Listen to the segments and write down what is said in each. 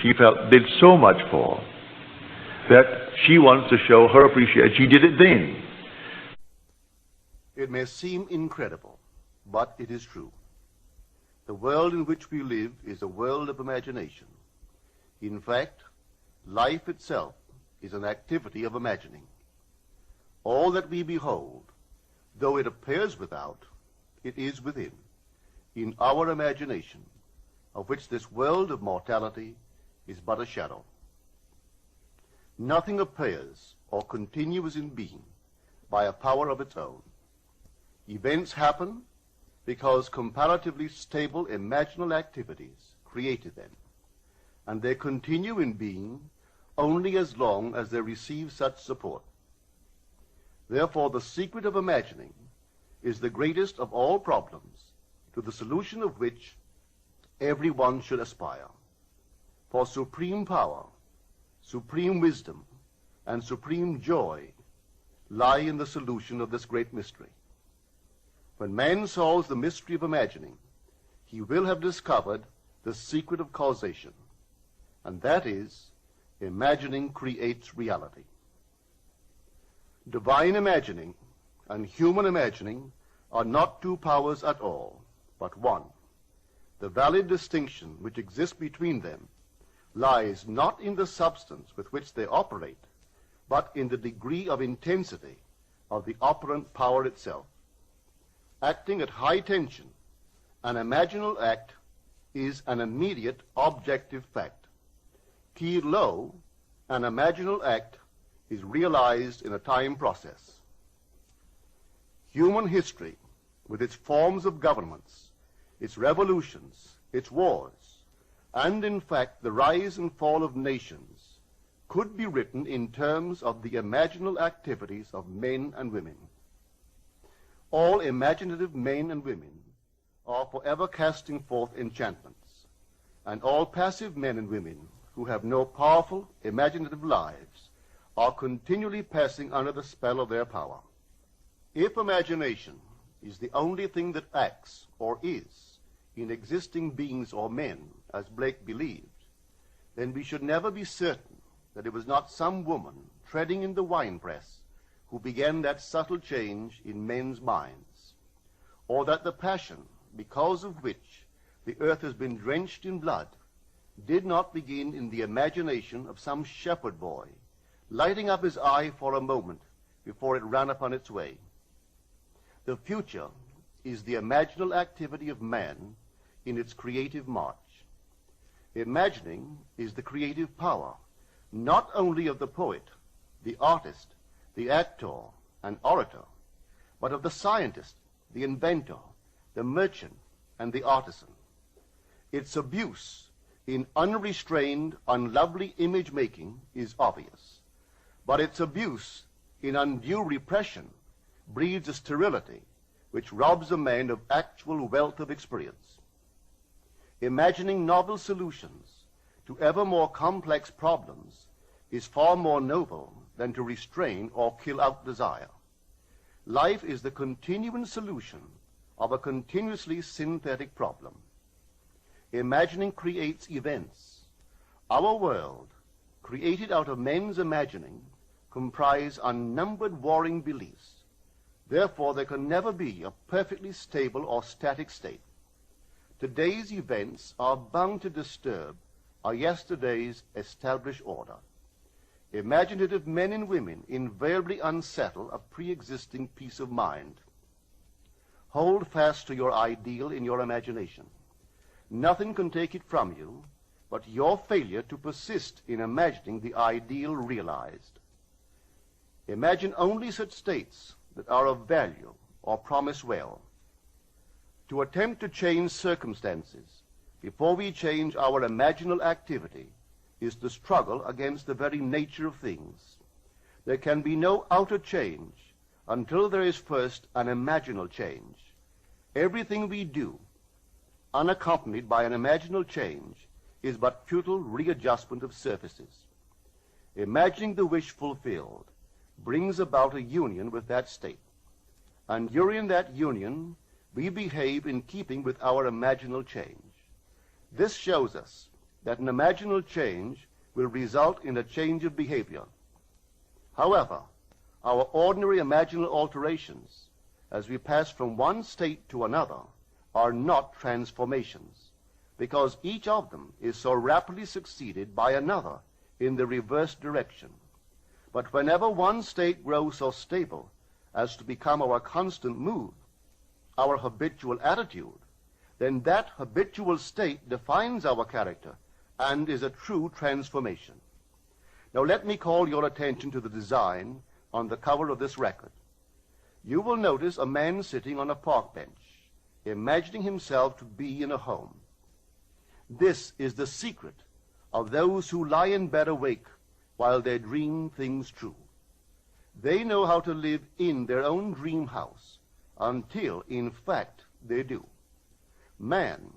she felt did so much for, that she wants to show her appreciation. She did it then. It may seem incredible, but it is true. The world in which we live is a world of imagination. In fact, life itself is an activity of imagining. All that we behold, though it appears without, it is within, in our imagination, of which this world of mortality is but a shadow. Nothing appears or continues in being by a power of its own. Events happen because comparatively stable imaginal activities created them, and they continue in being only as long as they receive such support. Therefore, the secret of imagining is the greatest of all problems, to the solution of which everyone should aspire. For supreme power, supreme wisdom, and supreme joy lie in the solution of this great mystery. When man solves the mystery of imagining, he will have discovered the secret of causation, and that is, imagining creates reality. Divine imagining and human imagining are not two powers at all, but one. The valid distinction which exists between them lies not in the substance with which they operate, but in the degree of intensity of the operant power itself. Acting at high tension, an imaginal act is an immediate objective fact. Keyed low, an imaginal act is realized in a time process. Human history, with its forms of governments, its revolutions, its wars, and in fact the rise and fall of nations, could be written in terms of the imaginal activities of men and women. All imaginative men and women are forever casting forth enchantments, and all passive men and women who have no powerful imaginative lives are continually passing under the spell of their power. If imagination is the only thing that acts or is in existing beings or men, as Blake believed, then we should never be certain that it was not some woman treading in the winepress who began that subtle change in men's minds, or that the passion because of which the earth has been drenched in blood did not begin in the imagination of some shepherd boy, lighting up his eye for a moment before it ran upon its way. The future is the imaginal activity of man in its creative march. Imagining is the creative power, not only of the poet, the artist, the actor and orator, but of the scientist, the inventor, the merchant, and the artisan. Its abuse in unrestrained, unlovely image-making is obvious, but its abuse in undue repression breeds a sterility which robs a man of actual wealth of experience. Imagining novel solutions to ever more complex problems is far more noble than to restrain or kill out desire. Life is the continuing solution of a continuously synthetic problem. Imagining creates events. Our world, created out of men's imagining, comprise unnumbered warring beliefs. Therefore, there can never be a perfectly stable or static state. Today's events are bound to disturb our yesterday's established order. Imaginative men and women invariably unsettle a pre-existing peace of mind. Hold fast to your ideal in your imagination. Nothing can take it from you but your failure to persist in imagining the ideal realized. Imagine only such states that are of value or promise well. To attempt to change circumstances before we change our imaginal activity is the struggle against the very nature of things. There can be no outer change until there is first an imaginal change. Everything we do, unaccompanied by an imaginal change, is but futile readjustment of surfaces. Imagining the wish fulfilled brings about a union with that state, and during that union we behave in keeping with our imaginal change. This shows us that an imaginal change will result in a change of behavior. However, our ordinary imaginal alterations, as we pass from one state to another, are not transformations, because each of them is so rapidly succeeded by another in the reverse direction. But whenever one state grows so stable as to become our constant mood, our habitual attitude, then that habitual state defines our character and is a true transformation. Now let me call your attention to the design on the cover of this record. You will notice a man sitting on a park bench, imagining himself to be in a home. This is the secret of those who lie in bed awake while they dream things true. They know how to live in their own dream house until, in fact, they do. Man,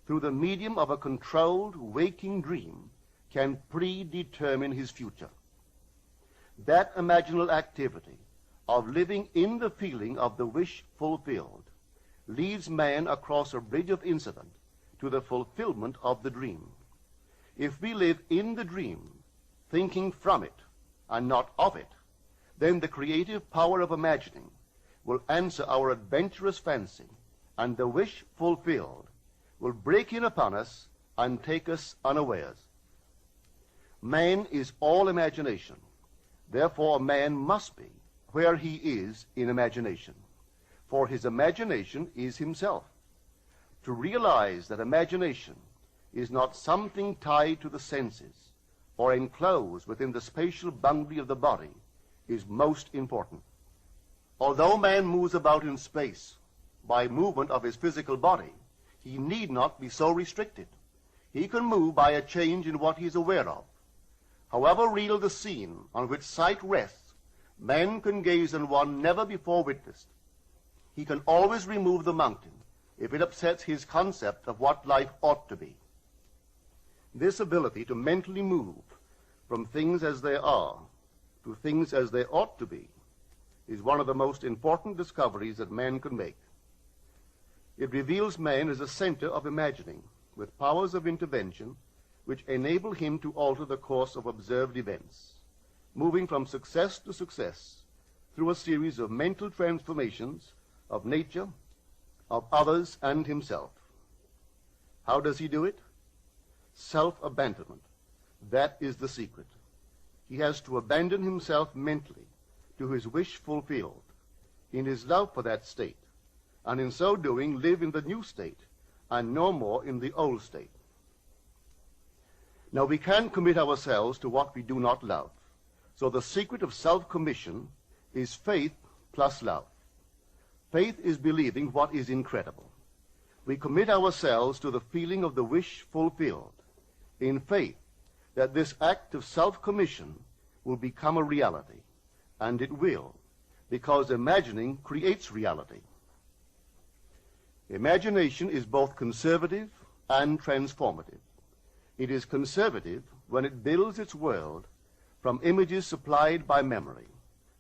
through the medium of a controlled waking dream, can predetermine his future. That imaginal activity of living in the feeling of the wish fulfilled leads man across a bridge of incident to the fulfillment of the dream. If we live in the dream, thinking from it and not of it, then the creative power of imagining will answer our adventurous fancy, and the wish fulfilled will break in upon us and take us unawares. Man is all imagination. Therefore, man must be where he is in imagination, for his imagination is himself. To realize that imagination is not something tied to the senses or enclosed within the spatial boundary of the body is most important. Although man moves about in space by movement of his physical body, he need not be so restricted. He can move by a change in what he is aware of. However real the scene on which sight rests, man can gaze on one never before witnessed. He can always remove the mountain if it upsets his concept of what life ought to be. This ability to mentally move from things as they are to things as they ought to be is one of the most important discoveries that man can make. It reveals man as a center of imagining, with powers of intervention which enable him to alter the course of observed events, moving from success to success through a series of mental transformations of nature, of others, and himself. How does he do it? Self-abandonment. That is the secret. He has to abandon himself mentally to his wish fulfilled, in his love for that state, and in so doing live in the new state and no more in the old state. Now we can't commit ourselves to what we do not love, so the secret of self-commission is faith plus love. Faith is believing what is incredible. We commit ourselves to the feeling of the wish fulfilled, in faith that this act of self-commission will become a reality, and it will, because imagining creates reality. Imagination is both conservative and transformative. It is conservative when it builds its world from images supplied by memory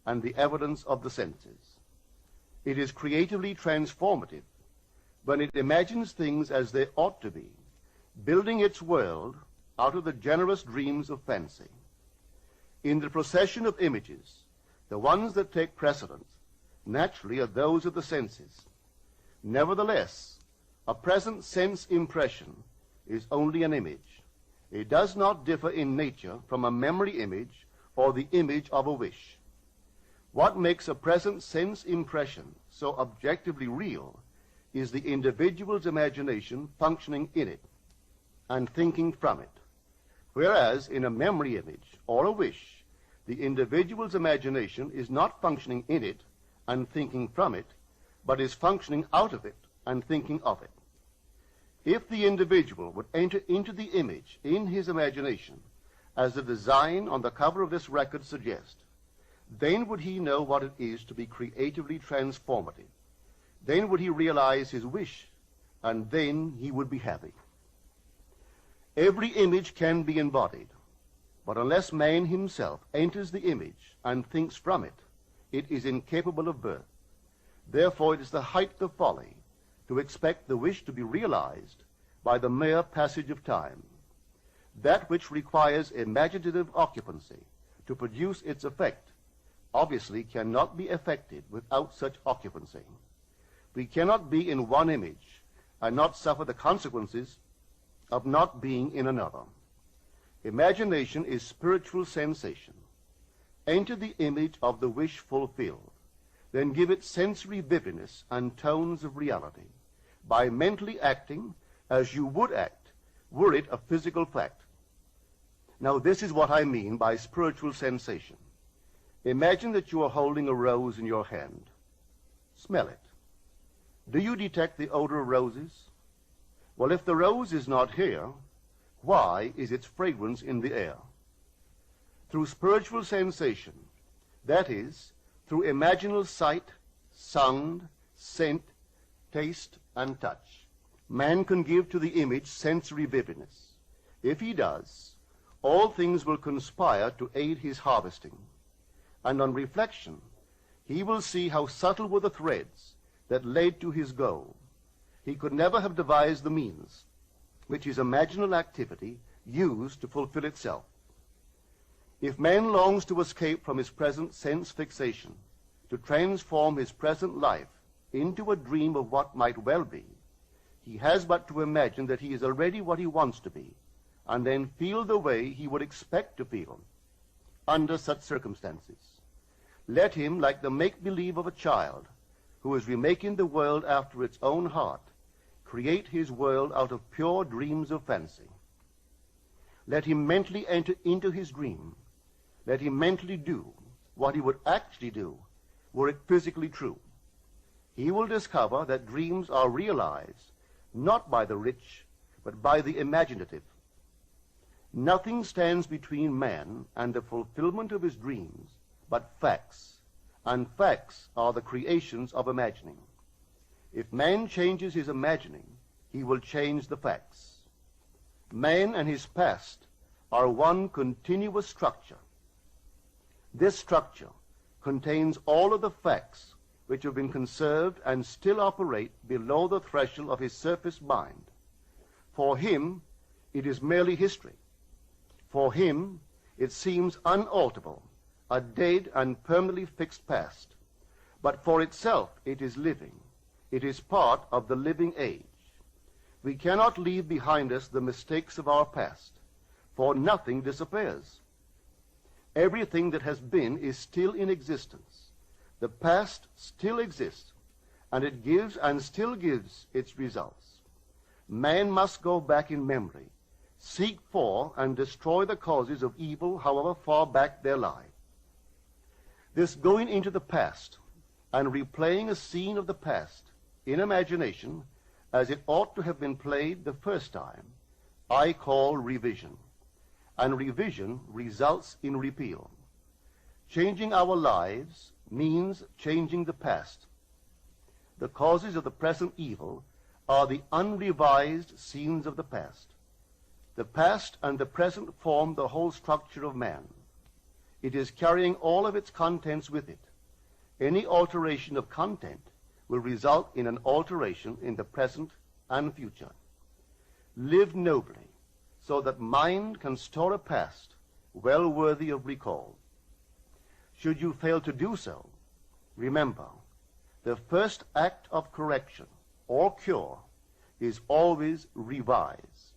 and the evidence of the senses. It is creatively transformative when it imagines things as they ought to be, building its world out of the generous dreams of fancy. In the procession of images, the ones that take precedence naturally are those of the senses. Nevertheless, a present sense impression is only an image. It does not differ in nature from a memory image or the image of a wish. What makes a present sense impression so objectively real is the individual's imagination functioning in it and thinking from it. Whereas in a memory image or a wish, the individual's imagination is not functioning in it and thinking from it, but is functioning out of it and thinking of it. If the individual would enter into the image in his imagination, as the design on the cover of this record suggests, then would he know what it is to be creatively transformative. Then would he realize his wish, and then he would be happy. Every image can be embodied, but unless man himself enters the image and thinks from it, it is incapable of birth. Therefore, it is the height of folly to expect the wish to be realized by the mere passage of time. That which requires imaginative occupancy to produce its effect obviously cannot be effected without such occupancy. We cannot be in one image and not suffer the consequences of not being in another. Imagination is spiritual sensation. Enter the image of the wish fulfilled, then give it sensory vividness and tones of reality by mentally acting as you would act were it a physical fact. Now, this is what I mean by spiritual sensation. Imagine that you are holding a rose in your hand. Smell it. Do you detect the odor of roses? Well, if the rose is not here, why is its fragrance in the air? Through spiritual sensation, that is, through imaginal sight, sound, scent, taste, and touch, man can give to the image sensory vividness. If he does, all things will conspire to aid his harvesting. And on reflection, he will see how subtle were the threads that led to his goal. He could never have devised the means which his imaginal activity used to fulfill itself. If man longs to escape from his present sense fixation, to transform his present life into a dream of what might well be, he has but to imagine that he is already what he wants to be, and then feel the way he would expect to feel under such circumstances. Let him, like the make-believe of a child who is remaking the world after its own heart, create his world out of pure dreams of fancy. Let him mentally enter into his dream. Let him mentally do what he would actually do were it physically true. He will discover that dreams are realized not by the rich, but by the imaginative. Nothing stands between man and the fulfillment of his dreams but facts, and facts are the creations of imagining. If man changes his imagining, he will change the facts. Man and his past are one continuous structure. This structure contains all of the facts which have been conserved and still operate below the threshold of his surface mind. For him, it is merely history. For him, it seems unalterable, a dead and permanently fixed past. But for itself, it is living. It is part of the living age. We cannot leave behind us the mistakes of our past, for nothing disappears. Everything that has been is still in existence. The past still exists, and it gives and still gives its results. Man must go back in memory, seek for and destroy the causes of evil, however far back they lie. This going into the past and replaying a scene of the past in imagination as it ought to have been played the first time, I call revision. And revision results in repeal. Changing our lives means changing the past. The causes of the present evil are the unrevised scenes of the past. The past and the present form the whole structure of man. It is carrying all of its contents with it. Any alteration of content will result in an alteration in the present and future. Live nobly, so that mind can store a past well worthy of recall. Should you fail to do so, remember, the first act of correction or cure is always revise.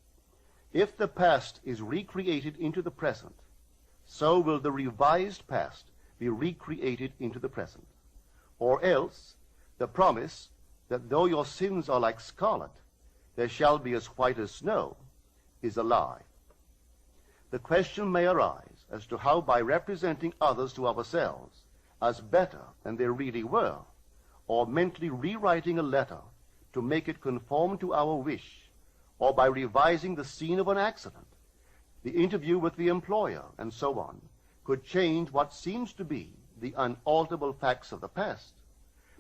If the past is recreated into the present, so will the revised past be recreated into the present. Or else, the promise that though your sins are like scarlet, they shall be as white as snow, is a lie. The question may arise as to how, by representing others to ourselves as better than they really were, or mentally rewriting a letter to make it conform to our wish, or by revising the scene of an accident, the interview with the employer, and so on, could change what seems to be the unalterable facts of the past.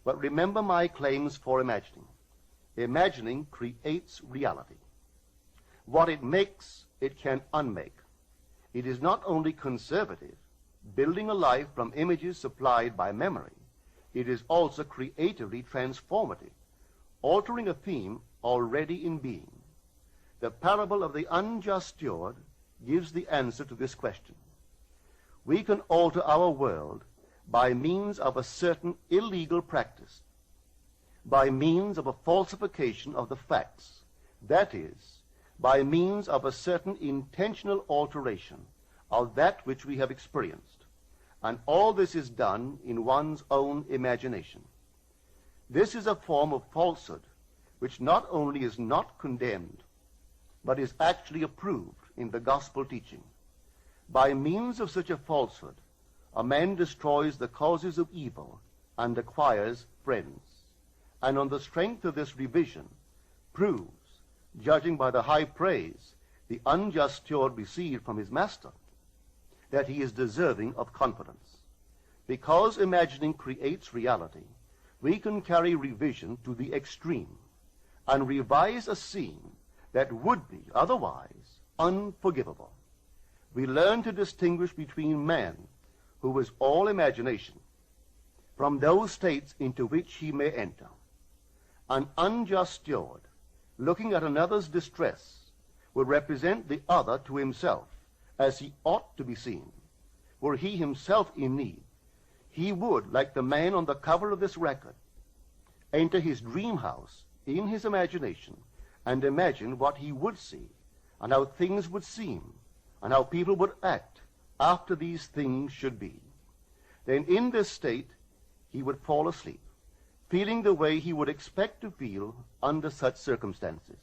But remember my claims for imagining. Imagining creates reality. What it makes, it can unmake. It is not only conservative, building a life from images supplied by memory. It is also creatively transformative, altering a theme already in being. The parable of the unjust steward gives the answer to this question. We can alter our world by means of a certain illegal practice, by means of a falsification of the facts, that is, by means of a certain intentional alteration of that which we have experienced, and all this is done in one's own imagination. This is a form of falsehood which not only is not condemned, but is actually approved in the gospel teaching. By means of such a falsehood, a man destroys the causes of evil and acquires friends, and on the strength of this revision proves, judging by the high praise the unjust steward received from his master, that he is deserving of confidence. Because imagining creates reality, we can carry revision to the extreme and revise a scene that would be otherwise unforgivable. We learn to distinguish between man, who is all imagination, from those states into which he may enter. An unjust steward, looking at another's distress, will represent the other to himself as he ought to be seen. Were he himself in need, he would, like the man on the cover of this record, enter his dream house in his imagination and imagine what he would see and how things would seem and how people would act after these things should be. Then in this state he would fall asleep, feeling the way he would expect to feel under such circumstances.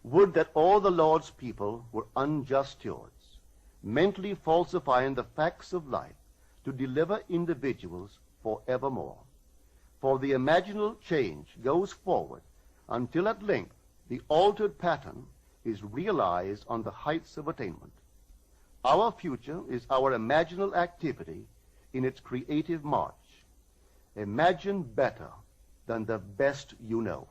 Would that all the Lord's people were unjust stewards, mentally falsifying the facts of life to deliver individuals forevermore. For the imaginal change goes forward until at length the altered pattern is realized on the heights of attainment. Our future is our imaginal activity in its creative march. Imagine better than the best you know.